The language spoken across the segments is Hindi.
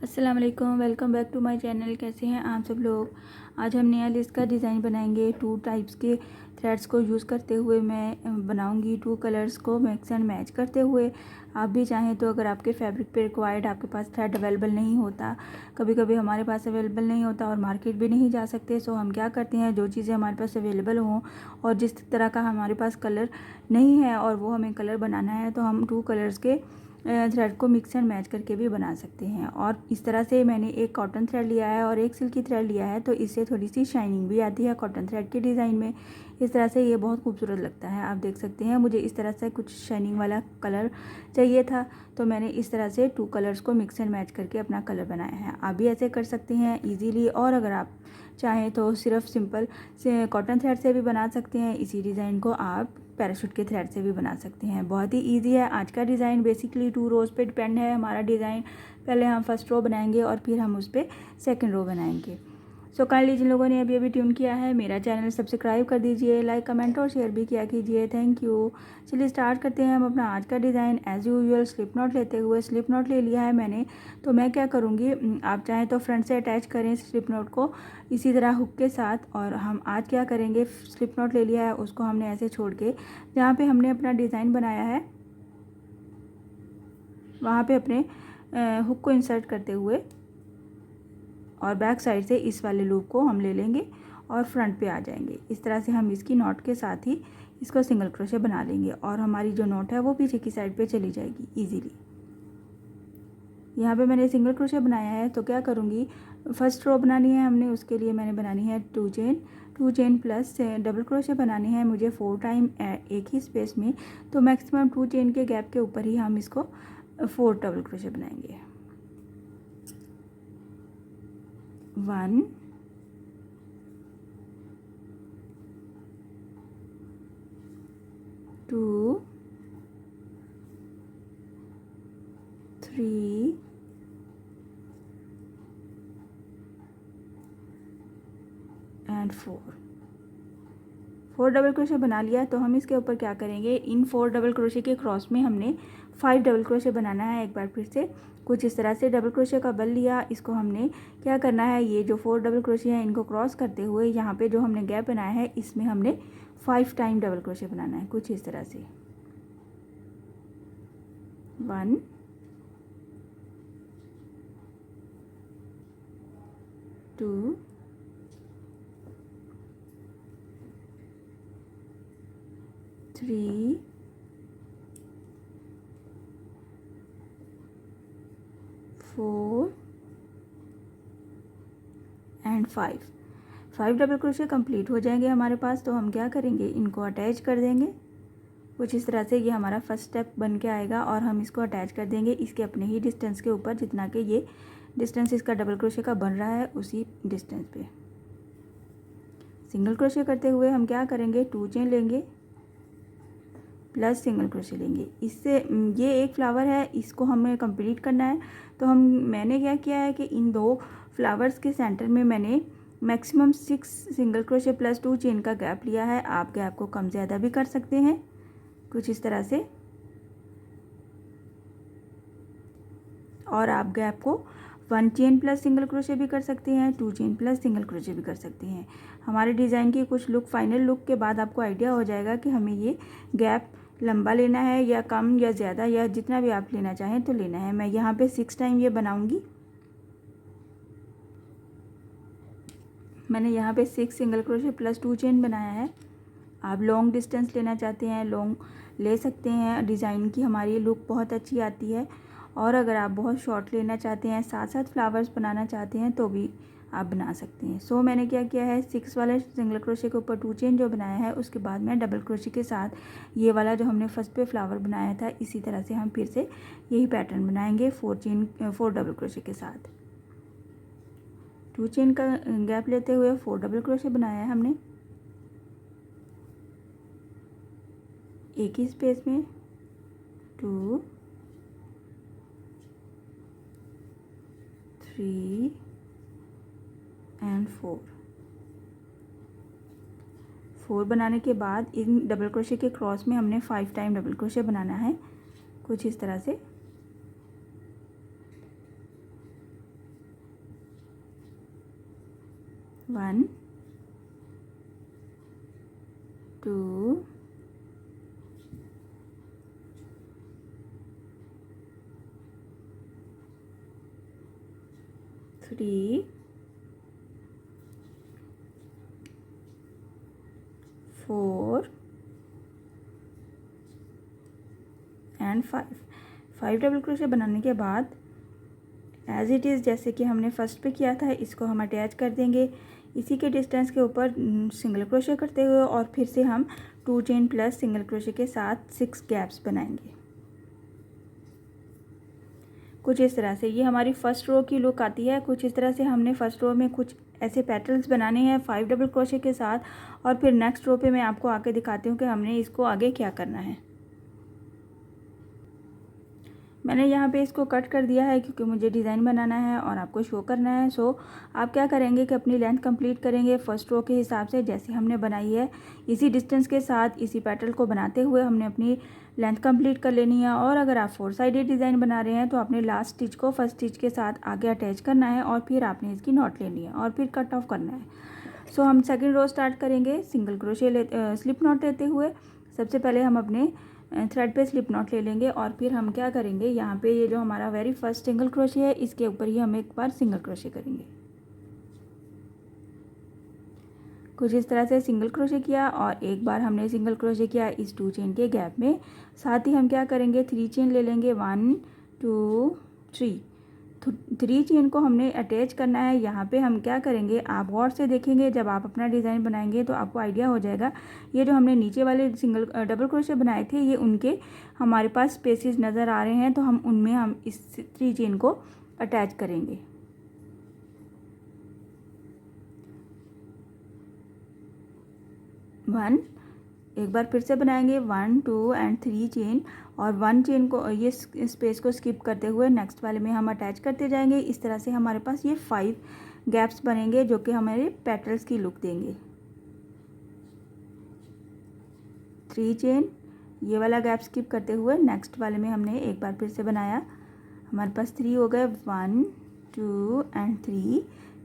अस्सलाम वालेकुम, welcome back to my channel. कैसे हैं आप सब लोग। आज हम नया लिस्ट का डिज़ाइन बनाएंगे। 2 टाइप्स के थ्रेड्स को यूज़ करते हुए मैं बनाऊंगी। 2 कलर्स को मिक्स एंड मैच करते हुए। आप भी चाहें तो अगर आपके फैब्रिक पे रिक्वायर्ड आपके पास थ्रेड अवेलेबल नहीं होता, कभी कभी हमारे पास अवेलेबल नहीं होता और मार्केट भी नहीं जा सकते, सो हम क्या करते हैं, जो चीज़ें हमारे पास अवेलेबल हों और जिस तरह का हमारे पास कलर नहीं है और वो हमें कलर बनाना है, तो हम 2 कलर्स के थ्रेड को मिक्स एंड मैच करके भी बना सकते हैं। और इस तरह से मैंने एक कॉटन थ्रेड लिया है और एक सिल्की थ्रेड लिया है, तो इससे थोड़ी सी शाइनिंग भी आती है कॉटन थ्रेड के डिज़ाइन में। इस तरह से ये बहुत खूबसूरत लगता है। आप देख सकते हैं, मुझे इस तरह से कुछ शाइनिंग वाला कलर चाहिए था, तो मैंने इस तरह से 2 कलर्स को मिक्स एंड मैच करके अपना कलर बनाया है। आप भी ऐसे कर सकते हैं ईजीली। और अगर आप चाहें तो सिर्फ सिंपल से कॉटन थ्रेड से भी बना सकते हैं। इसी डिज़ाइन को आप पैराशूट के थ्रेड से भी बना सकते हैं। बहुत ही इजी है। आज का डिज़ाइन बेसिकली 2 रोज़ पे डिपेंड है हमारा डिज़ाइन। पहले हम फर्स्ट रो बनाएंगे और फिर हम उस पर सेकेंड रो बनाएंगे। सो काइंडली जिन लोगों ने अभी अभी ट्यून किया है, मेरा चैनल सब्सक्राइब कर दीजिए, लाइक कमेंट और शेयर भी किया कीजिए। Thank you. चलिए स्टार्ट करते हैं हम अपना आज का design. As usual slip not लेते हुए, स्लिप नॉट ले लिया है मैंने, तो मैं क्या करूँगी, आप चाहें तो फ्रंट से अटैच करें स्लिप नॉट को इसी तरह हुक के साथ। और हम आज क्या करेंगे, स्लिप नॉट ले लिया है, उसको हमने ऐसे छोड़ के जहाँ पे हमने अपना डिज़ाइन बनाया है वहाँ पे अपने हुक को इंसर्ट करते हुए और बैक साइड से इस वाले लूप को हम ले लेंगे और फ्रंट पे आ जाएंगे। इस तरह से हम इसकी नॉट के साथ ही इसको सिंगल क्रोशे बना लेंगे और हमारी जो नॉट है वो पीछे की साइड पे चली जाएगी इजीली। यहाँ पे मैंने सिंगल क्रोशे बनाया है, तो क्या करूँगी, फर्स्ट रो बनानी है हमने, उसके लिए मैंने बनानी है 2 चेन प्लस डबल क्रोशे बनानी है मुझे 4 टाइम एक ही स्पेस में। तो मैक्सिमम 2 चेन के गैप के ऊपर ही हम इसको 4 डबल क्रोशे बनाएंगे। 1 2 3 एंड 4 डबल क्रोशे बना लिया। तो हम इसके ऊपर क्या करेंगे, इन 4 डबल क्रोशे के क्रॉस में हमने 5 डबल क्रोशे बनाना है। एक बार फिर से कुछ इस तरह से डबल क्रोशे का बल लिया, इसको हमने क्या करना है, ये जो 4 डबल क्रोशे हैं इनको क्रॉस करते हुए यहाँ पे जो हमने गैप बनाया है इसमें हमने 5 टाइम डबल क्रोशे बनाना है, कुछ इस तरह से। 1 2 3 4 एंड 5 डबल क्रोशे कंप्लीट हो जाएंगे हमारे पास। तो हम क्या करेंगे, इनको अटैच कर देंगे कुछ इस तरह से। ये हमारा फर्स्ट स्टेप बन के आएगा और हम इसको अटैच कर देंगे इसके अपने ही डिस्टेंस के ऊपर, जितना कि ये डिस्टेंस इसका डबल क्रोशे का बन रहा है उसी डिस्टेंस पे। सिंगल क्रोशे करते हुए हम क्या करेंगे, 2 चेन लेंगे प्लस सिंगल क्रोशे लेंगे। इससे ये एक फ्लावर है, इसको हमें कंप्लीट करना है। तो मैंने क्या किया है कि इन 2 फ्लावर्स के सेंटर में मैंने maximum 6 single crochet plus 2 chain का गैप लिया है। आप गैप को कम ज़्यादा भी कर सकते हैं कुछ इस तरह से। और आप गैप को 1 चेन प्लस सिंगल क्रोशे भी कर सकते हैं, 2 चेन प्लस सिंगल क्रोशे भी कर सकते हैं। हमारे डिज़ाइन की कुछ लुक, फाइनल लुक के बाद आपको आइडिया हो जाएगा कि हमें ये गैप लंबा लेना है या कम या ज़्यादा, या जितना भी आप लेना चाहें तो लेना है। मैं यहाँ पे 6 टाइम ये बनाऊँगी। मैंने यहाँ पे 6 सिंगल क्रोशे प्लस 2 चेन बनाया है। आप लॉन्ग डिस्टेंस लेना चाहते हैं लॉन्ग ले सकते हैं, डिज़ाइन की हमारी लुक बहुत अच्छी आती है। और अगर आप बहुत शॉर्ट लेना चाहते हैं, साथ साथ फ्लावर्स बनाना चाहते हैं, तो भी आप बना सकते हैं। सो मैंने क्या किया है, 6 वाले सिंगल क्रोशे के ऊपर 2 चेन जो बनाया है, उसके बाद मैं डबल क्रोशे के साथ ये वाला जो हमने फर्स्ट पे फ्लावर बनाया था, इसी तरह से हम फिर से यही पैटर्न बनाएंगे 4 डबल क्रोशे के साथ। 2 चेन का गैप लेते हुए 4 डबल क्रोशे बनाया है हमने एक ही स्पेस में। 2 3 एंड 4 बनाने के बाद इन डबल क्रोशे के क्रॉस में हमने 5 टाइम डबल क्रोशे बनाना है कुछ इस तरह से। 1 2 3 4 एंड 5 डबल क्रोशे बनाने के बाद एज इट इज़ जैसे कि हमने फर्स्ट पे किया था इसको हम अटैच कर देंगे इसी के डिस्टेंस के ऊपर सिंगल क्रोशे करते हुए और फिर से हम 2 चेन प्लस सिंगल क्रोशे के साथ 6 गैप्स बनाएंगे। कुछ इस तरह से ये हमारी फर्स्ट रो की लुक आती है। कुछ इस तरह से हमने फर्स्ट रो में कुछ ऐसे पैटर्न्स बनाने हैं 5 डबल क्रोशे के साथ और फिर नेक्स्ट रो पे मैं आपको आके दिखाती हूँ कि हमने इसको आगे क्या करना है। मैंने यहाँ पे इसको कट कर दिया है क्योंकि मुझे डिज़ाइन बनाना है और आपको शो करना है। सो आप क्या करेंगे कि अपनी लेंथ कंप्लीट करेंगे फर्स्ट रो के हिसाब से जैसे हमने बनाई है इसी डिस्टेंस के साथ इसी पैटर्न को बनाते हुए हमने अपनी लेंथ कंप्लीट कर लेनी है। और अगर आप 4 साइडेड डिज़ाइन बना रहे हैं तो आपने लास्ट स्टिच को फर्स्ट स्टिच के साथ आगे अटैच करना है और फिर आपने इसकी नॉट लेनी है और फिर कट ऑफ करना है। सो हम सेकेंड रो स्टार्ट करेंगे सिंगल क्रोशे स्लिप नॉट लेते हुए। सबसे पहले हम अपने थ्रेड पे स्लिप नॉट ले लेंगे और फिर हम क्या करेंगे यहाँ पे ये जो हमारा वेरी फर्स्ट सिंगल क्रोशे है इसके ऊपर ही हम एक बार सिंगल क्रोशे करेंगे। कुछ इस तरह से सिंगल क्रोशे किया और एक बार हमने सिंगल क्रोशे किया इस 2 चेन के गैप में। साथ ही हम क्या करेंगे 3 चेन ले लेंगे 1 2 3 चेन को हमने अटैच करना है। यहाँ पे हम क्या करेंगे आप गौर से देखेंगे जब आप अपना डिज़ाइन बनाएंगे तो आपको आइडिया हो जाएगा। ये जो हमने नीचे वाले डबल क्रोशे बनाए थे ये उनके हमारे पास स्पेसेस नज़र आ रहे हैं तो हम उनमें हम इस 3 चेन को अटैच करेंगे। वन एक बार फिर से बनाएंगे 1 2 एंड 3 चेन और 1 चेन को ये स्पेस को स्किप करते हुए नेक्स्ट वाले में हम अटैच करते जाएंगे। इस तरह से हमारे पास ये 5 गैप्स बनेंगे जो कि हमारे पेटल्स की लुक देंगे। 3 चेन ये वाला गैप स्किप करते हुए नेक्स्ट वाले में हमने एक बार फिर से बनाया। हमारे पास 3 हो गए 1 2 एंड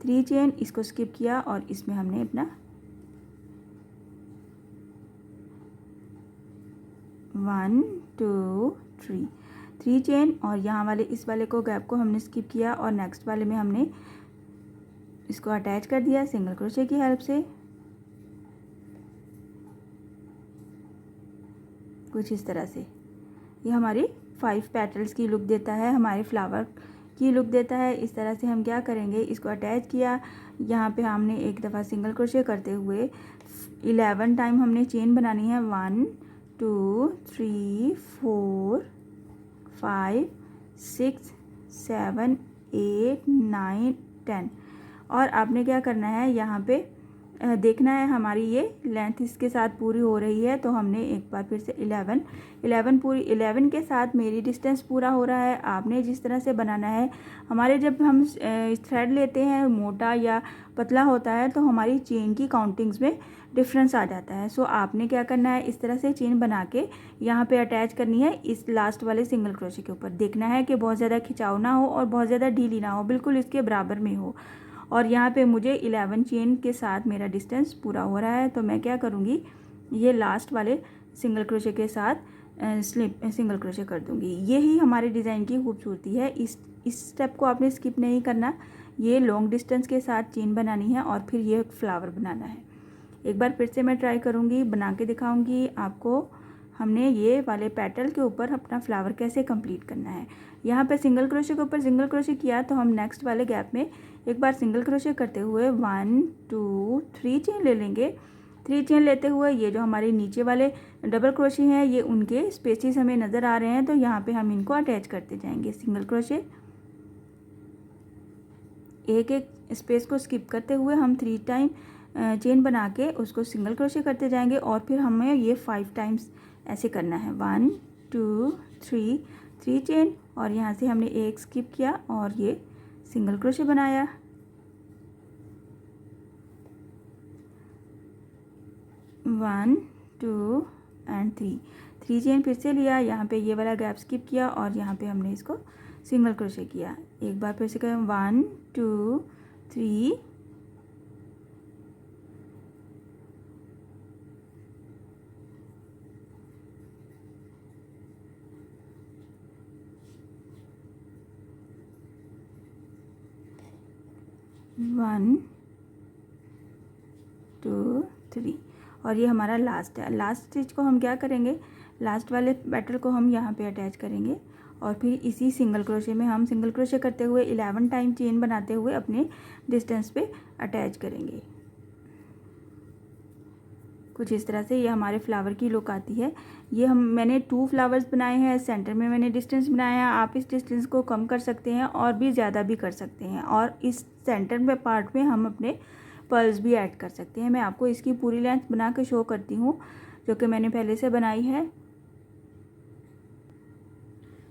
3 चेन इसको स्किप किया और इसमें हमने अपना 1 2 3 चेन और यहाँ वाले इस वाले को गैप को हमने स्किप किया और नेक्स्ट वाले में हमने इसको अटैच कर दिया सिंगल क्रोशे की हेल्प से। कुछ इस तरह से ये हमारी 5 पेटल्स की लुक देता है, हमारे फ्लावर की लुक देता है। इस तरह से हम क्या करेंगे इसको अटैच किया। यहाँ पे हमने एक दफ़ा सिंगल क्रोशे करते हुए 11 टाइम हमने चेन बनानी है 1 2 3 4 5 6 7 8 9 10 और आपने क्या करना है यहाँ पे देखना है हमारी ये लेंथ इसके साथ पूरी हो रही है तो हमने एक बार फिर से 11 पूरी 11 के साथ मेरी डिस्टेंस पूरा हो रहा है। आपने जिस तरह से बनाना है हमारे जब हम थ्रेड लेते हैं मोटा या पतला होता है तो हमारी चेन की काउंटिंग्स में डिफरेंस आ जाता है। सो आपने क्या करना है इस तरह से चेन बना के यहाँ पे अटैच करनी है इस लास्ट वाले सिंगल क्रोशे के ऊपर। देखना है कि बहुत ज़्यादा खिंचाव ना हो और बहुत ज़्यादा ढीली ना हो, बिल्कुल इसके बराबर में हो। और यहाँ पे मुझे 11 चेन के साथ मेरा डिस्टेंस पूरा हो रहा है तो मैं क्या करूँगी ये लास्ट वाले सिंगल क्रोशे के साथ सिंगल क्रोशे कर दूँगी। यही हमारे डिज़ाइन की खूबसूरती है। इस स्टेप को आपने स्किप नहीं करना। ये लॉन्ग डिस्टेंस के साथ चेन बनानी है और फिर ये फ्लावर बनाना है। एक बार फिर से मैं ट्राई करूँगी, बना के दिखाऊँगी आपको हमने ये वाले पेटल के ऊपर अपना फ्लावर कैसे कंप्लीट करना है। यहाँ पे सिंगल क्रोशे के ऊपर सिंगल क्रोशे किया तो हम नेक्स्ट वाले गैप में एक बार सिंगल क्रोशे करते हुए 1 2 3 चेन ले लेंगे। 3 चेन लेते हुए ये जो हमारे नीचे वाले डबल क्रोशे हैं ये उनके स्पेसेस हमें नज़र आ रहे हैं तो यहाँ पे हम इनको अटैच करते जाएंगे। सिंगल क्रोशे एक एक स्पेस को स्किप करते हुए हम 3 टाइम चेन बना के उसको सिंगल क्रोशे करते जाएंगे और फिर हमें ये 5 टाइम्स ऐसे करना है 1 2 3 चेन और यहाँ से हमने एक स्किप किया और ये सिंगल क्रोशे बनाया। 1 2 एंड 3 चेन फिर से लिया। यहाँ पे ये वाला गैप स्किप किया और यहाँ पे हमने इसको सिंगल क्रोशे किया। एक बार फिर से करें 1 2 3 1 2 3 और ये हमारा लास्ट है। लास्ट स्टिच को हम क्या करेंगे, लास्ट वाले पैटर्न को हम यहाँ पे अटैच करेंगे और फिर इसी सिंगल क्रोशे में हम सिंगल क्रोशे करते हुए 11 टाइम चेन बनाते हुए अपने डिस्टेंस पे अटैच करेंगे। कुछ इस तरह से ये हमारे फ्लावर की लुक आती है। ये मैंने 2 फ्लावर्स बनाए हैं, सेंटर में मैंने डिस्टेंस बनाया है। आप इस डिस्टेंस को कम कर सकते हैं और भी ज़्यादा भी कर सकते हैं और इस सेंटर में पार्ट में हम अपने पर्ल्स भी ऐड कर सकते हैं। मैं आपको इसकी पूरी लेंथ बना के शो करती हूँ जो कि मैंने पहले से बनाई है।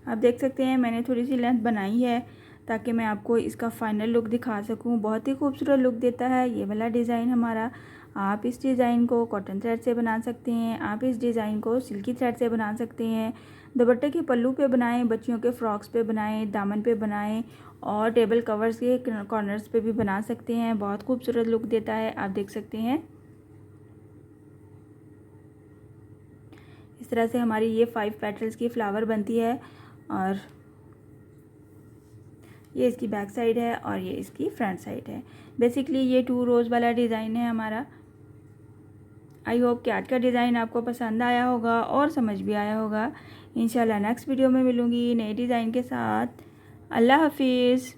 आप देख सकते हैं मैंने थोड़ी सी लेंथ बनाई है ताकि मैं आपको इसका फाइनल लुक दिखा सकूं। बहुत ही खूबसूरत लुक देता है ये वाला डिज़ाइन हमारा। आप इस डिज़ाइन को कॉटन थ्रेड से बना सकते हैं, आप इस डिज़ाइन को सिल्की थ्रेड से बना सकते हैं। दुपट्टे के पल्लू पे बनाएं, बच्चियों के फ्रॉक्स पे बनाएं, दामन पे बनाएं और टेबल कवर्स के कॉर्नर्स पे भी बना सकते हैं। बहुत खूबसूरत लुक देता है, आप देख सकते हैं। इस तरह से हमारी ये 5 पेटल्स की फ्लावर बनती है और ये इसकी बैक साइड है और ये इसकी फ्रंट साइड है। बेसिकली ये 2 रोज़ वाला डिज़ाइन है हमारा। आई होप कि आज का डिज़ाइन आपको पसंद आया होगा और समझ भी आया होगा। इंशाल्लाह नेक्स्ट वीडियो में मिलूँगी नए डिज़ाइन के साथ। अल्लाह हाफिज़।